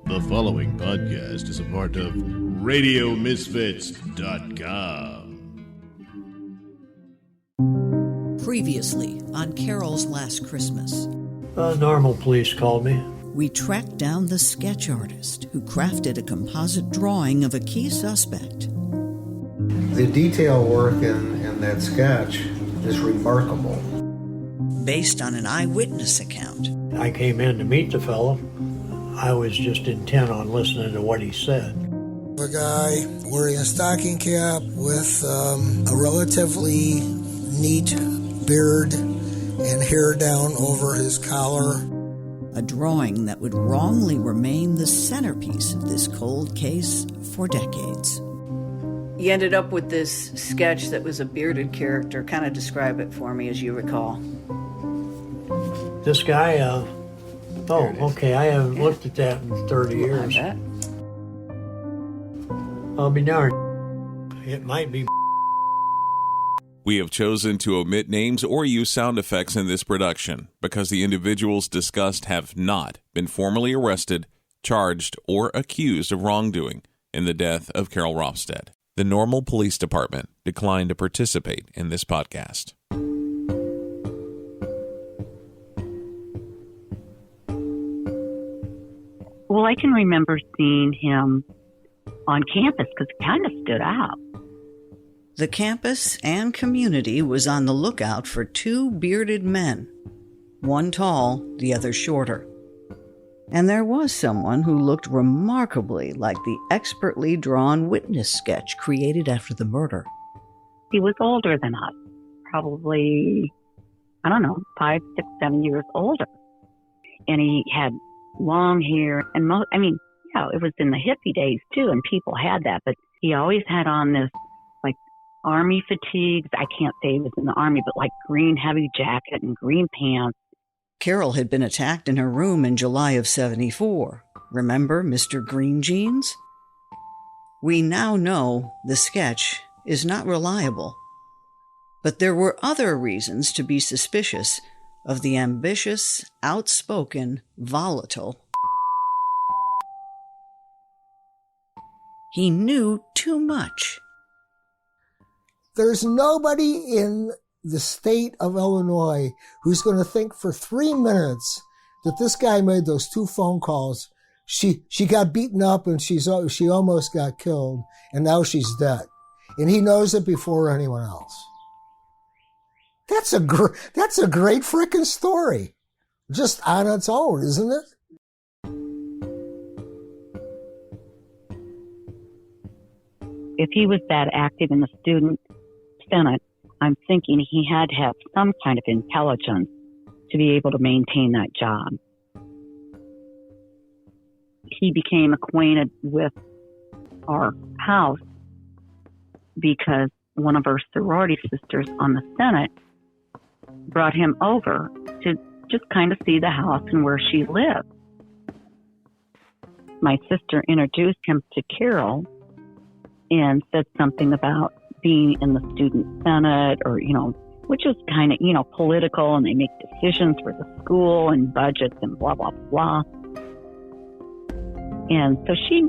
The following podcast is a part of RadioMisfits.com. Previously on Carol's Last Christmas. Normal police called me. We tracked down the sketch artist who crafted a composite drawing of a key suspect. The detail work in that sketch is remarkable. Based on an eyewitness account. I came in to meet the fellow. I was just intent on listening to what he said. A guy wearing a stocking cap with a relatively neat beard and hair down over his collar. A drawing that would wrongly remain the centerpiece of this cold case for decades. You ended up with this sketch that was a bearded character. Kind of describe it for me as you recall. This guy, okay, I haven't looked at that in 30 years. I bet. I'll be darned. It might be. We have chosen to omit names or use sound effects in this production because the individuals discussed have not been formally arrested, charged, or accused of wrongdoing in the death of Carol Ropstead. The Normal Police Department declined to participate in this podcast. Well, I can remember seeing him on campus because he kind of stood out. The campus and community was on the lookout for two bearded men, one tall, the other shorter. And there was someone who looked remarkably like the expertly drawn witness sketch created after the murder. He was older than us, probably, 5, 6, 7 years older. And he had long hair, and it was in the hippie days too, and people had that, but he always had on this army fatigues. I can't say he was in the army, but green heavy jacket and green pants. Carol had been attacked in her room in July of '74. Remember Mr. Green Jeans? We now know the sketch is not reliable, but there were other reasons to be suspicious of the ambitious, outspoken, volatile. He knew too much. There's nobody in the state of Illinois who's going to think for 3 minutes that this guy made those 2 phone calls. She got beaten up and she almost got killed, and now she's dead. And he knows it before anyone else. That's a great frickin' story. Just on its own, isn't it? If he was that active in the student senate, I'm thinking he had to have some kind of intelligence to be able to maintain that job. He became acquainted with our house because one of our sorority sisters on the Senate brought him over to just kind of see the house and where she lived. My sister introduced him to Carol and said something about being in the student senate or, which was kind of, political, and they make decisions for the school and budgets and blah, blah, blah. And so she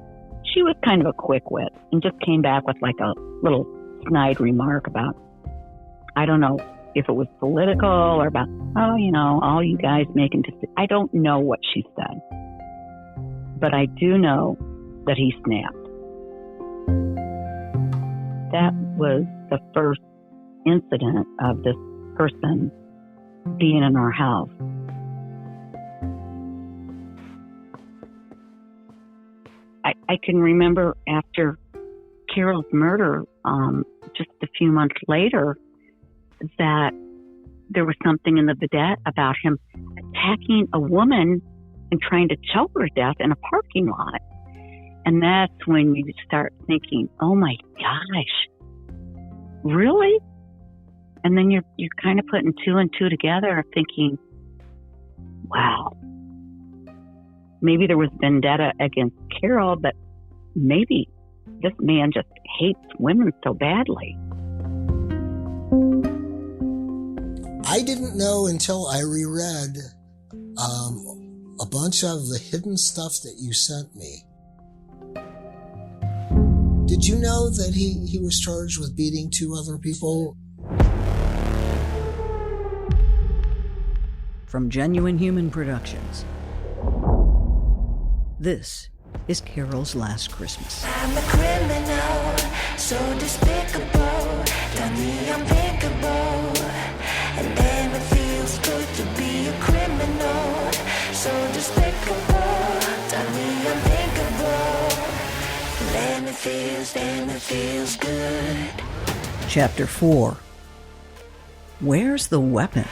was kind of a quick wit and just came back with a little snide remark about, I don't know if it was political or about, all you guys making decisions. I don't know what she said, but I do know that he snapped. That was the first incident of this person being in our house. I can remember after Carol's murder, just a few months later, that there was something in the vidette about him attacking a woman and trying to choke her to death in a parking lot. And that's when you start thinking, oh my gosh, really? And then you're kind of putting 2 and 2 together, thinking, wow, maybe there was vendetta against Carol, but maybe this man just hates women so badly. I didn't know until I reread a bunch of the hidden stuff that you sent me. Did you know that he was charged with beating 2 other people? From Genuine Human Productions, this is Carol's Last Christmas. I'm a criminal, so despicable, done the unthinkable, and then it feels good to be a criminal, so despicable, done the unthinkable, and then it feels good. Chapter 4. Where's the weapon?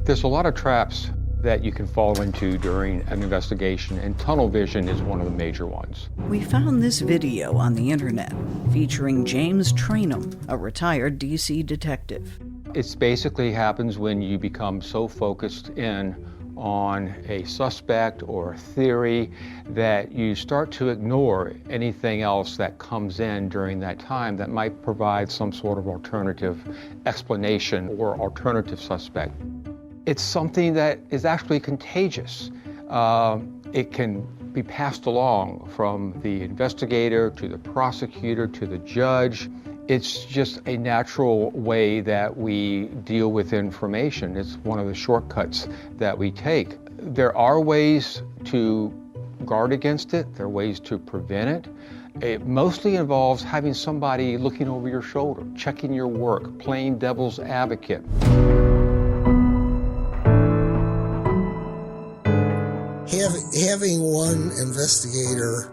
There's a lot of traps that you can fall into during an investigation, and tunnel vision is one of the major ones. We found this video on the internet featuring James Trainum, a retired DC detective. It basically happens when you become so focused in on a suspect or a theory that you start to ignore anything else that comes in during that time that might provide some sort of alternative explanation or alternative suspect. It's something that is actually contagious. It can be passed along from the investigator to the prosecutor to the judge. It's just a natural way that we deal with information. It's one of the shortcuts that we take. There are ways to guard against it. There are ways to prevent it. It mostly involves having somebody looking over your shoulder, checking your work, playing devil's advocate. Having one investigator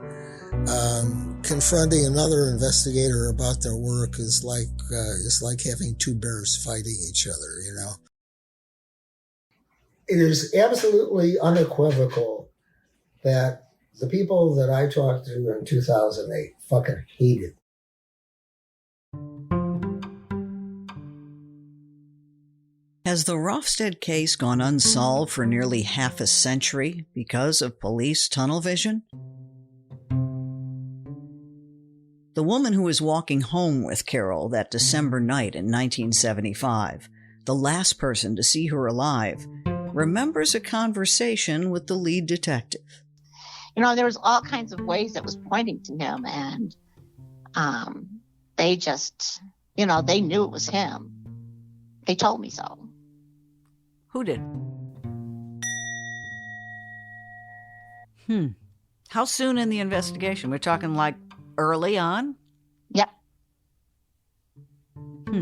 confronting another investigator about their work is like having 2 bears fighting each other, you know. It is absolutely unequivocal that the people that I talked to in 2008 fucking hated. Has the Rofstead case gone unsolved for nearly half a century because of police tunnel vision? The woman who was walking home with Carol that December night in 1975, the last person to see her alive, remembers a conversation with the lead detective. You know, there was all kinds of ways that was pointing to him, and they just, you know, they knew it was him. They told me so. Who did? How soon in the investigation? We're talking like early on? Yep.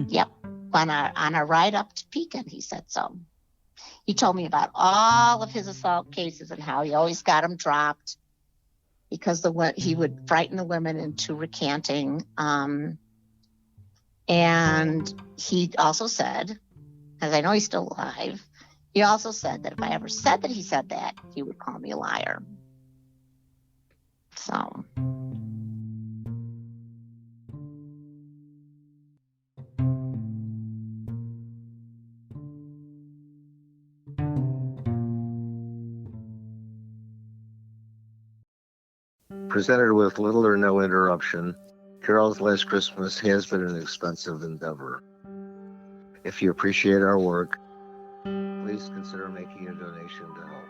Yep. On a ride up to Pekin, he said so. He told me about all of his assault cases and how he always got them dropped because he would frighten the women into recanting. And he also said, because I know he's still alive, he also said that if I ever said that he said that, he would call me a liar. So. Presented with little or no interruption, Carol's Last Christmas has been an expensive endeavor. If you appreciate our work, please consider making a donation to help.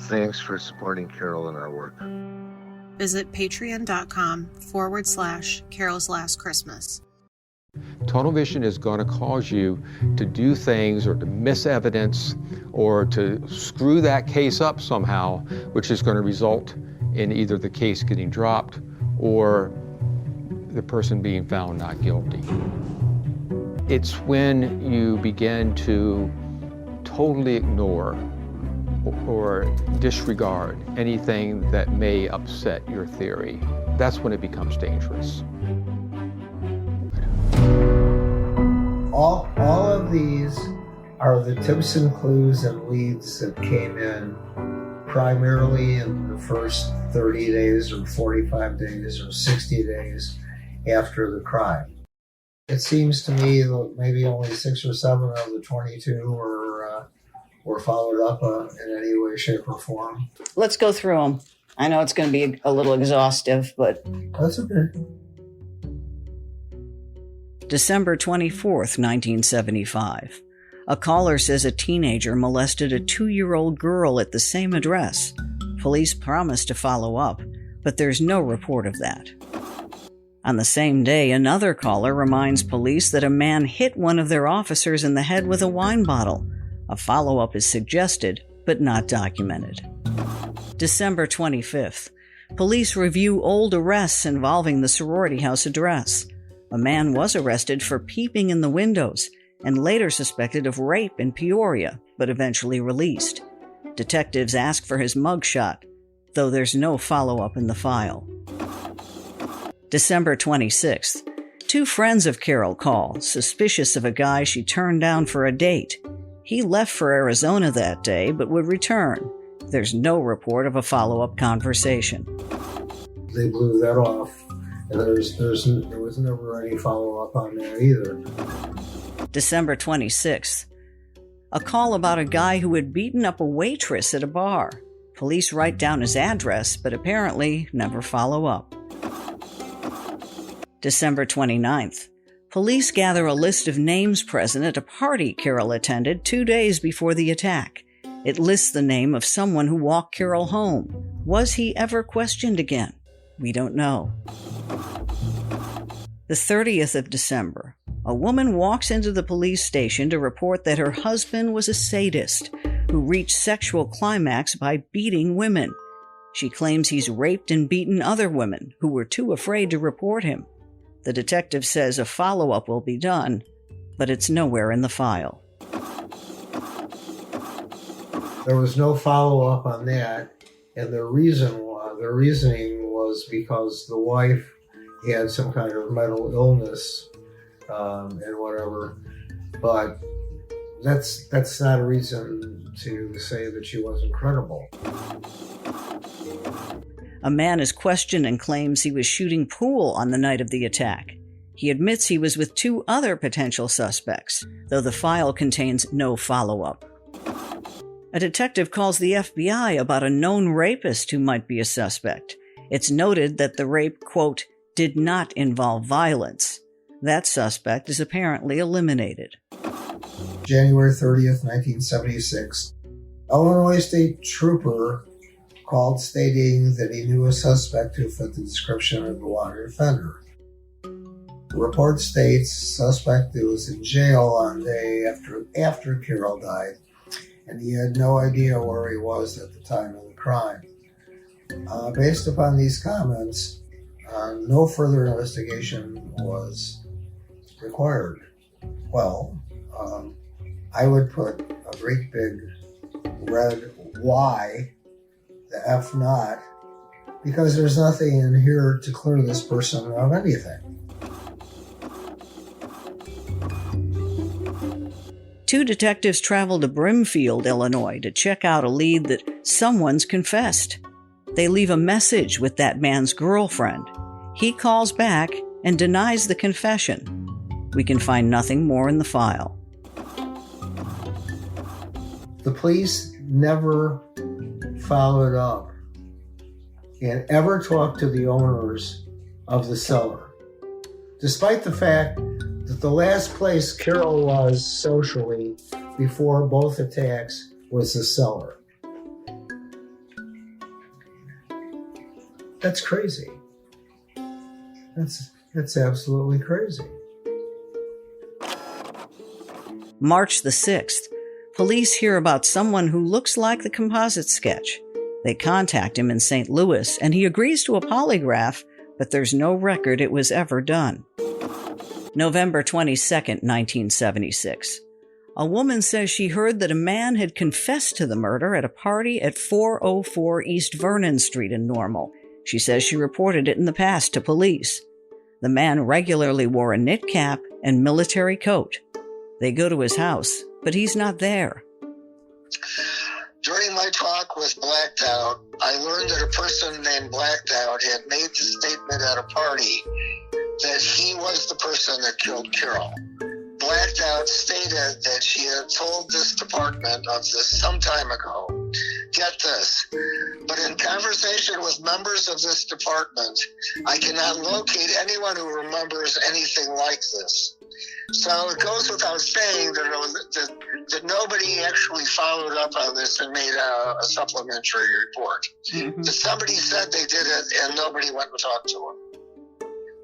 Thanks for supporting Carol and our work. Visit patreon.com/Carol's Last Christmas. Tunnel vision is going to cause you to do things or to miss evidence or to screw that case up somehow, which is going to result in either the case getting dropped or the person being found not guilty. It's when you begin to totally ignore or disregard anything that may upset your theory. That's when it becomes dangerous. All of these are the tips and clues and leads that came in primarily in the first 30 days or 45 days or 60 days after the crime. It seems to me that maybe only 6 or 7 of the 22 were followed up in any way, shape, or form. Let's go through them. I know it's going to be a little exhaustive, but... That's okay. December 24th, 1975. A caller says a teenager molested a 2-year-old girl at the same address. Police promise to follow up, but there's no report of that. On the same day, another caller reminds police that a man hit one of their officers in the head with a wine bottle. A follow-up is suggested, but not documented. December 25th. Police review old arrests involving the sorority house address. A man was arrested for peeping in the windows and later suspected of rape in Peoria, but eventually released. Detectives ask for his mugshot, though there's no follow-up in the file. December 26th. 2 friends of Carol call, suspicious of a guy she turned down for a date. He left for Arizona that day, but would return. There's no report of a follow-up conversation. They blew that off, and there was never any follow-up on that either. December 26th. A call about a guy who had beaten up a waitress at a bar. Police write down his address, but apparently never follow up. December 29th. Police gather a list of names present at a party Carol attended 2 days before the attack. It lists the name of someone who walked Carol home. Was he ever questioned again? We don't know. The 30th of December. A woman walks into the police station to report that her husband was a sadist who reached sexual climax by beating women. She claims he's raped and beaten other women who were too afraid to report him. The detective says a follow-up will be done, but it's nowhere in the file. There was no follow-up on that, and the reasoning was because the wife had some kind of mental illness and whatever, but that's not a reason to say that she wasn't credible. A man is questioned and claims he was shooting pool on the night of the attack. He admits he was with 2 other potential suspects, though the file contains no follow-up. A detective calls the FBI about a known rapist who might be a suspect. It's noted that the rape, quote, did not involve violence. That suspect is apparently eliminated. January 30th, 1976. Illinois State Trooper called stating that he knew a suspect who fit the description of the wanted offender. The report states suspect was in jail on the day after Carol died, and he had no idea where he was at the time of the crime. Based upon these comments, no further investigation was required. Well, I would put a great big red Y, the F not, because there's nothing in here to clear this person of anything. 2 detectives travel to Brimfield, Illinois to check out a lead that someone's confessed. They leave a message with that man's girlfriend. He calls back and denies the confession. We can find nothing more in the file. The police never followed up and ever talked to the owners of the cellar, despite the fact that the last place Carol was socially before both attacks was the cellar. That's crazy. That's absolutely crazy. March the 6th. Police hear about someone who looks like the composite sketch. They contact him in St. Louis, and he agrees to a polygraph, but there's no record it was ever done. November 22nd, 1976. A woman says she heard that a man had confessed to the murder at a party at 404 East Vernon Street in Normal. She says she reported it in the past to police. The man regularly wore a knit cap and military coat. They go to his house, but he's not there. During my talk with Blacked Out, I learned that a person named Blacked Out had made the statement at a party that he was the person that killed Carol. Blacked Out stated that she had told this department of this some time ago, Get this. But in conversation with members of this department, I cannot locate anyone who remembers anything like this. So it goes without saying that nobody actually followed up on this and made a supplementary report. Mm-hmm. That somebody said they did it and nobody went and talked to them.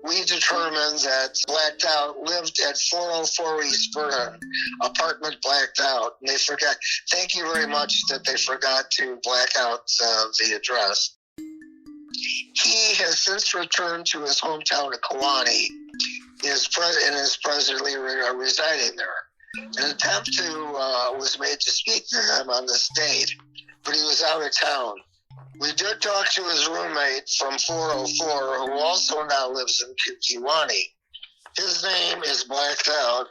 We determined that Blacked Out lived at 404 East Vernon, apartment Blacked Out. And they forgot. Thank you very much that they forgot to black out the address. He has since returned to his hometown of Kewanee and is presently residing there. An attempt was made to speak to him on this date, but he was out of town. We did talk to his roommate from 404, who also now lives in Kewanee. His name is Blacked Out,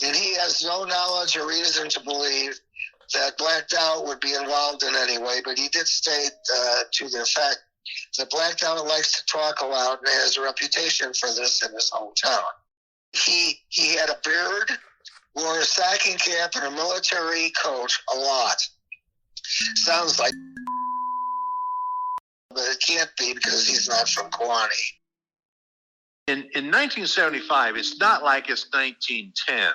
and he has no knowledge or reason to believe that Blacked Out would be involved in any way, but he did state to the effect that Blacked Out likes to talk a lot and has a reputation for this in his hometown. He had a beard, wore a stocking cap and a military coat a lot. Sounds like, but it can't be because he's not from Kewanee. In 1975, it's not like it's 1910,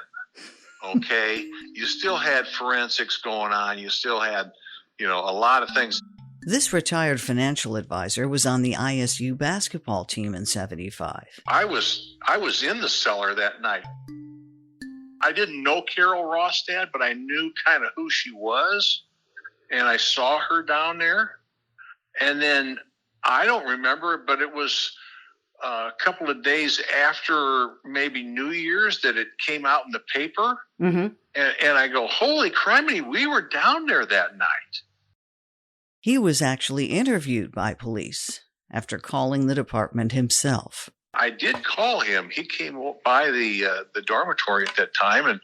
okay? You still had forensics going on. You still had, a lot of things. This retired financial advisor was on the ISU basketball team in 75. I was in the cellar that night. I didn't know Carol Rostad, but I knew kind of who she was, and I saw her down there. And then I don't remember, but it was a couple of days after maybe New Year's that it came out in the paper. Mm-hmm. And I go, holy criminy, we were down there that night. He was actually interviewed by police after calling the department himself. I did call him. He came by the dormitory at that time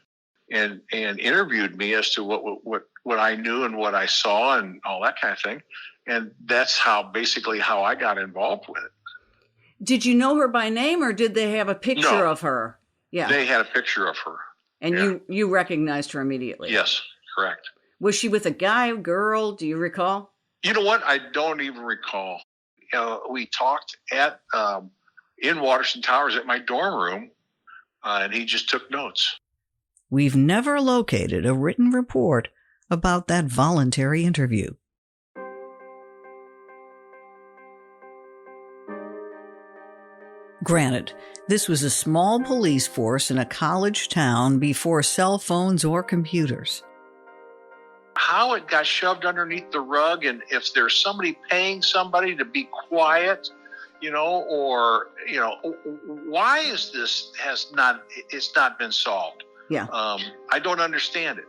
and interviewed me as to what I knew and what I saw and all that kind of thing. And that's basically how I got involved with it. Did you know her by name, or did they have a picture of her? Yeah, they had a picture of her. And you recognized her immediately? Yes, correct. Was she with a guy, girl? Do you recall? You know what? I don't even recall. We talked in Waterston Towers at my dorm room, and he just took notes. We've never located a written report about that voluntary interview. Granted, this was a small police force in a college town before cell phones or computers. How it got shoved underneath the rug, and if there's somebody paying somebody to be quiet, why is this it's not been solved? Yeah. I don't understand it.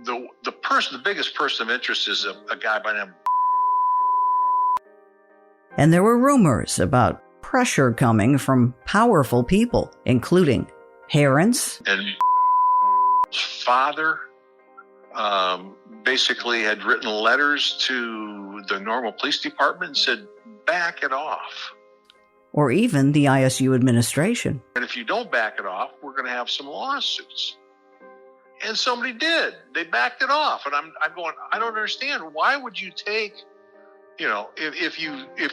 The biggest person of interest is a guy by the name. And there were rumors about pressure coming from powerful people, including parents. And father basically had written letters to the Normal Police Department and said, back it off. Or even the ISU administration. And if you don't back it off, we're going to have some lawsuits. And somebody did. They backed it off. And I'm going, I don't understand. Why would you take, if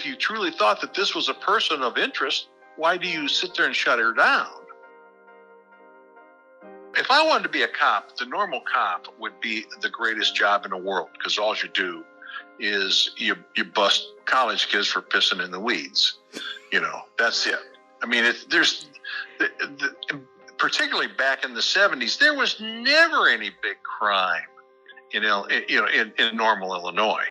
you truly thought that this was a person of interest, why do you sit there and shut her down? If I wanted to be a cop, the normal cop would be the greatest job in the world, because all you do is you bust college kids for pissing in the weeds. That's it. I mean, particularly back in the 70s, there was never any big crime, in normal Illinois.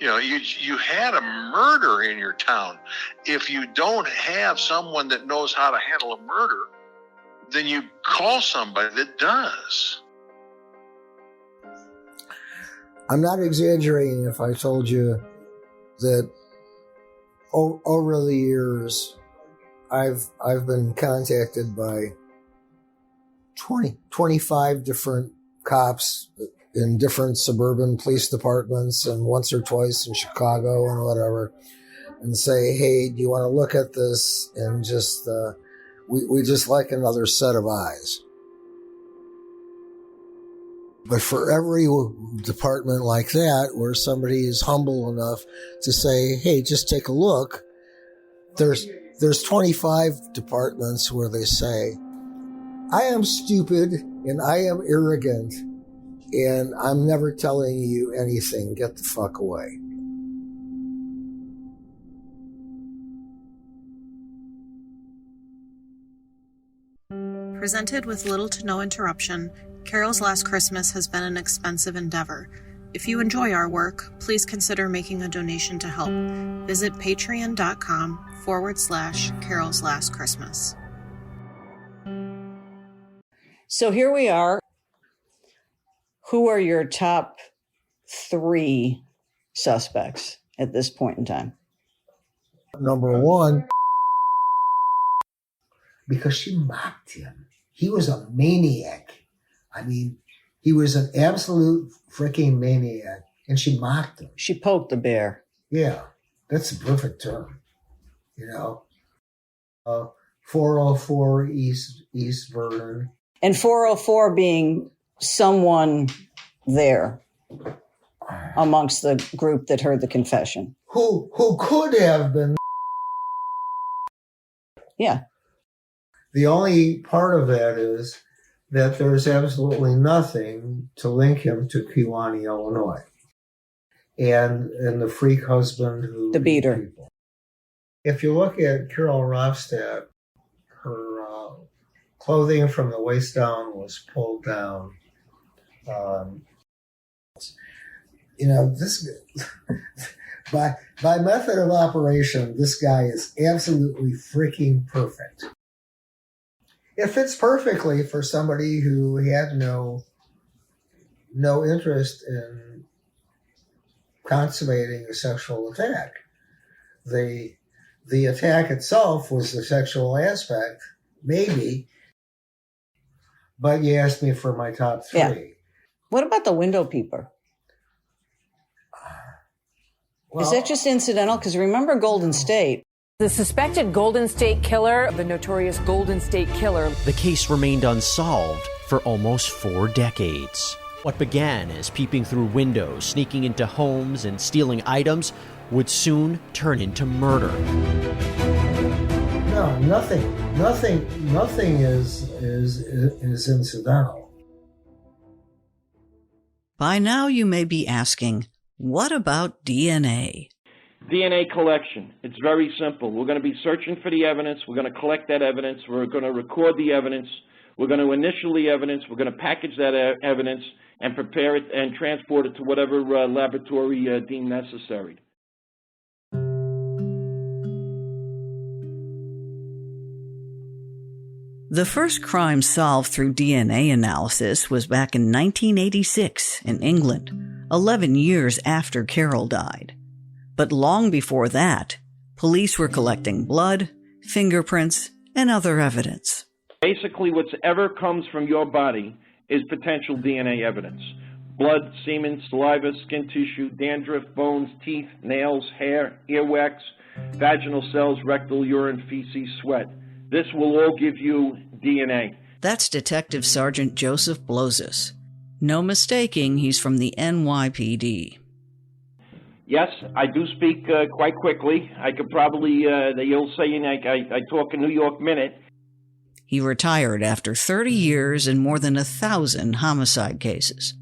You had a murder in your town. If you don't have someone that knows how to handle a murder, then you call somebody that does. I'm not exaggerating if I told you that over the years, I've been contacted by 25 different cops in different suburban police departments, and once or twice in Chicago and whatever, and say, hey, do you want to look at this? And just, we just like another set of eyes. But for every department like that, where somebody is humble enough to say, hey, just take a look, there's 25 departments where they say, I am stupid and I am arrogant and I'm never telling you anything. Get the fuck away. Presented with little to no interruption, Carol's Last Christmas has been an expensive endeavor. If you enjoy our work, please consider making a donation to help. Visit patreon.com/Carol's Last Christmas. So here we are. Who are your top 3 suspects at this point in time? Number 1. Because she mocked him. He was a maniac. I mean, he was an absolute freaking maniac, and she mocked him. She poked the bear. Yeah, that's a perfect term. You know, 404 East Vernon. And 404 being someone there amongst the group that heard the confession. Who could have been. Yeah. The only part of that is that there's absolutely nothing to link him to Kewanee, Illinois. And the freak husband who... The beater. People. If you look at Carol Rofstad, her clothing from the waist down was pulled down. This... by method of operation, this guy is absolutely freaking perfect. It fits perfectly for somebody who had no interest in consummating a sexual attack. The attack itself was the sexual aspect, maybe, but you asked me for my top 3. Yeah. What about the window peeper? Is that just incidental? Because remember Golden State. The suspected Golden State Killer, the notorious Golden State Killer. The case remained unsolved for almost 4 decades. What began as peeping through windows, sneaking into homes, and stealing items would soon turn into murder. No, nothing is incidental. By now you may be asking, what about DNA? DNA collection. It's very simple. We're going to be searching for the evidence. We're going to collect that evidence. We're going to record the evidence. We're going to initial the evidence. We're going to package that evidence and prepare it and transport it to whatever laboratory deemed necessary. The first crime solved through DNA analysis was back in 1986 in England, 11 years after Carol died. But long before that, police were collecting blood, fingerprints, and other evidence. Basically, whatever comes from your body is potential DNA evidence. Blood, semen, saliva, skin tissue, dandruff, bones, teeth, nails, hair, earwax, vaginal cells, rectal urine, feces, sweat. This will all give you DNA. That's Detective Sergeant Joseph Blozis. No mistaking, he's from the NYPD. Yes, I do speak quite quickly. I could probably, the old saying, I talk a New York minute. He retired after 30 years and more than 1,000 homicide cases.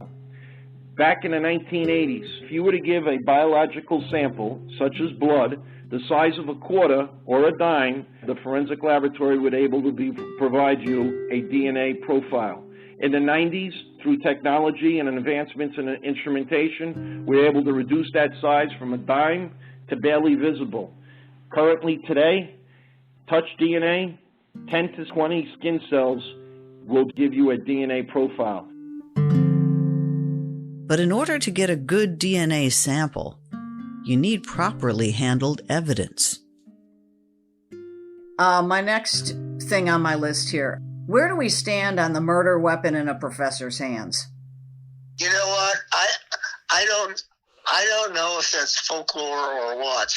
Back in the 1980s, if you were to give a biological sample, such as blood, the size of a quarter or a dime, the forensic laboratory would able to provide you a DNA profile. In the 90s, through technology and advancements in instrumentation, we were able to reduce that size from a dime to barely visible. Currently today, touch DNA, 10 to 20 skin cells will give you a DNA profile. But in order to get a good DNA sample, you need properly handled evidence. My next thing on my list here. Where do we stand on the murder weapon in a professor's hands? You know what? I don't know if that's folklore or what.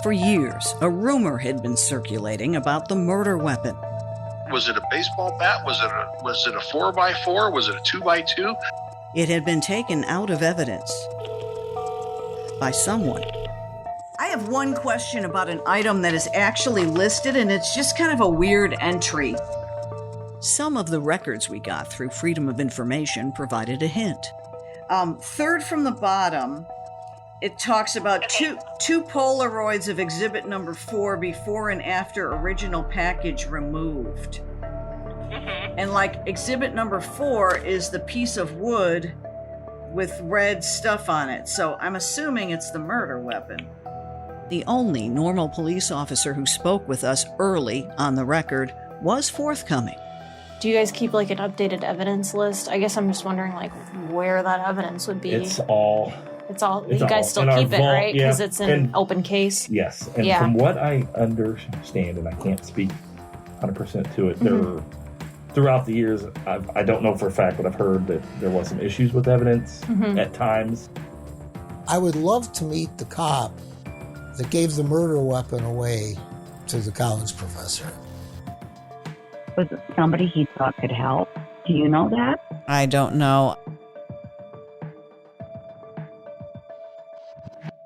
For years, a rumor had been circulating about the murder weapon. Was it a baseball bat? Was it a 4x4? Was it a 2x2? It had been taken out of evidence by someone. I have one question about an item that is actually listed, and it's just kind of a weird entry. Some of the records we got through Freedom of Information provided a hint. Third from the bottom, it talks about two Polaroids of exhibit number 4 before and after original package removed. And like exhibit number 4 is the piece of wood with red stuff on it. So I'm assuming it's the murder weapon. The only normal police officer who spoke with us early on the record was forthcoming. Do you guys keep like an updated evidence list? I guess I'm just wondering like where that evidence would be. It's all you guys still keep it, right? Because it's an open case? Yes. And from what I understand, and I can't speak 100% to it, there throughout the years, I don't know for a fact, but I've heard that there was some issues with evidence at times. I would love to meet the cop that gave the murder weapon away to the college professor. Was it somebody he thought could help? Do you know that? I don't know.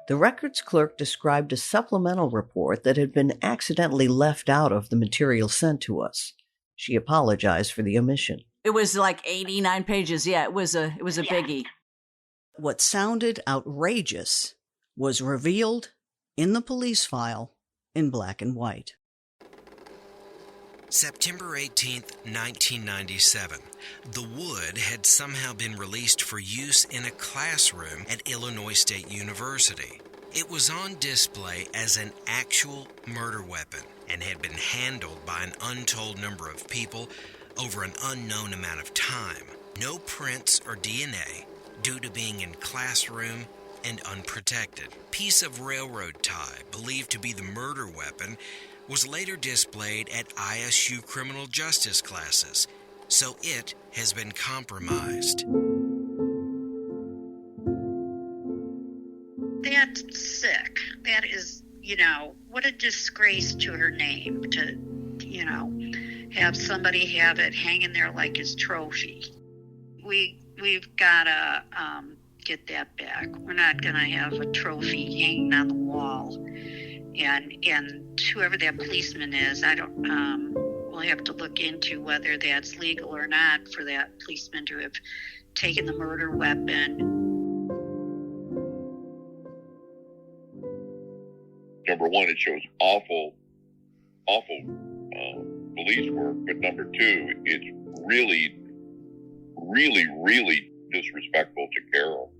The records clerk described a supplemental report that had been accidentally left out of the material sent to us. She apologized for the omission. It was like 89 pages. Yeah, it was a biggie. What sounded outrageous was revealed in the police file in black and white. September 18th, 1997. The wood had somehow been released for use in a classroom at Illinois State University. It was on display as an actual murder weapon and had been handled by an untold number of people over an unknown amount of time. No prints or DNA due to being in classroom and unprotected. Piece of railroad tie believed to be the murder weapon was later displayed at ISU criminal justice classes, so it has been compromised. That's sick. That is, what a disgrace to her name to, have somebody have it hanging there like his trophy. We've got to get that back. We're not going to have a trophy hanging on the wall. And whoever that policeman is, we'll have to look into whether that's legal or not for that policeman to have taken the murder weapon. Number one, it shows awful police work, but number two, it's really, really, really disrespectful to Carol.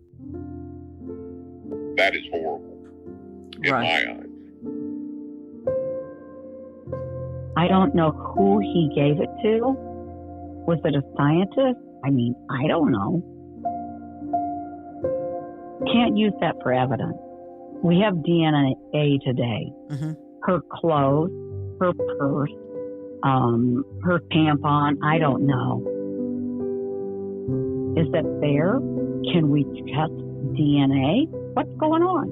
That is horrible in my eyes. I don't know who he gave it to. Was it a scientist? I don't know. Can't use that for evidence. We have DNA today. Her clothes, her purse, her tampon, I don't know. Is that fair? Can we test DNA? What's going on?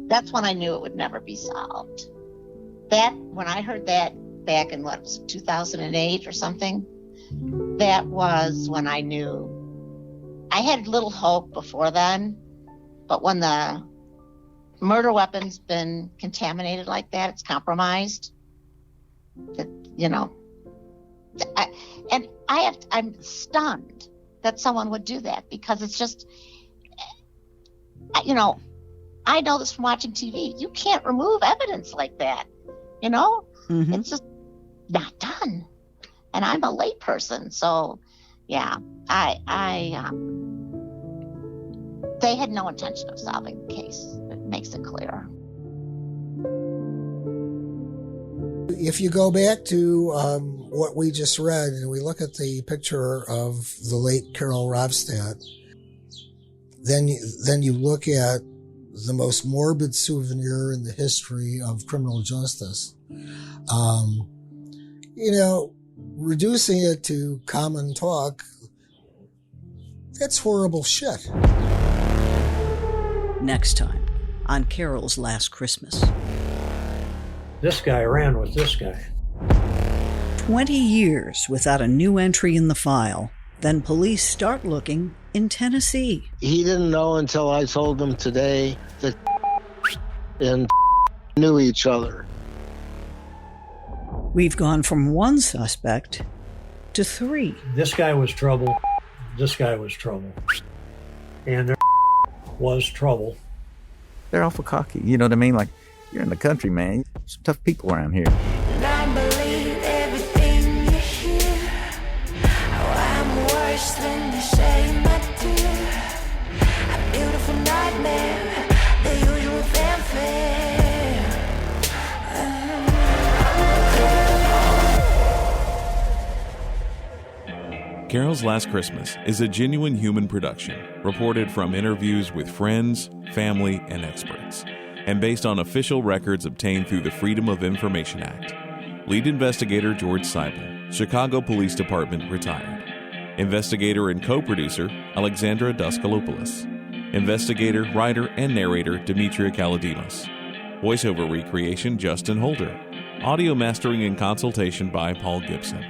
That's when I knew it would never be solved. When I heard that back in 2008 or something, that was when I knew. I had little hope before then, but when the murder weapon's been contaminated like that, it's compromised. I'm stunned that someone would do that, because it's just, I know this from watching TV. You can't remove evidence like that. It's just not done. And I'm a lay person, so yeah, they had no intention of solving the case. It makes it clear. If you go back to what we just read and we look at the picture of the late Carol Rovstad, then you look at the most morbid souvenir in the history of criminal justice. Reducing it to common talk, that's horrible shit. Next time on Carol's Last Christmas. This guy ran with this guy. 20 years without a new entry in the file. Then police start looking in Tennessee. He didn't know until I told him today that and knew each other. We've gone from one suspect to 3. This guy was trouble. This guy was trouble. And there was trouble. They're awful cocky. You know what I mean? Like, you're in the country, man. Some tough people around here. And I believe everything you hear. Oh, I'm worse than the shame I do. A beautiful nightmare, the usual fanfare. Carol's Last Christmas is a genuine human production, reported from interviews with friends, family, and experts, and based on official records obtained through the Freedom of Information Act. Lead investigator George Seibel, Chicago Police Department, retired. Investigator and co-producer Alexandra Daskalopoulos. Investigator, writer, and narrator Demetria Kaladimas. Voiceover recreation Justin Holder. Audio mastering and consultation by Paul Gibson.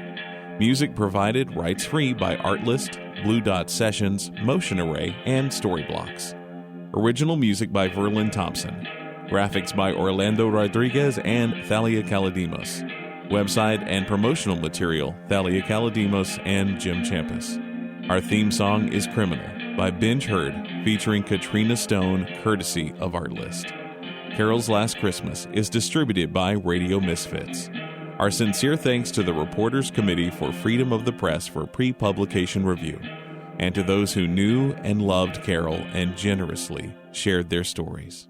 Music provided rights-free by Artlist, Blue Dot Sessions, Motion Array, and Storyblocks. Original music by Verlin Thompson. Graphics by Orlando Rodriguez and Thalia Kaladimas. Website and promotional material, Thalia Kaladimas and Jim Champus. Our theme song is Criminal by Binge Herd, featuring Katrina Stone, courtesy of Artlist. Carol's Last Christmas is distributed by Radio Misfits. Our sincere thanks to the Reporters Committee for Freedom of the Press for pre-publication review, and to those who knew and loved Carol and generously shared their stories.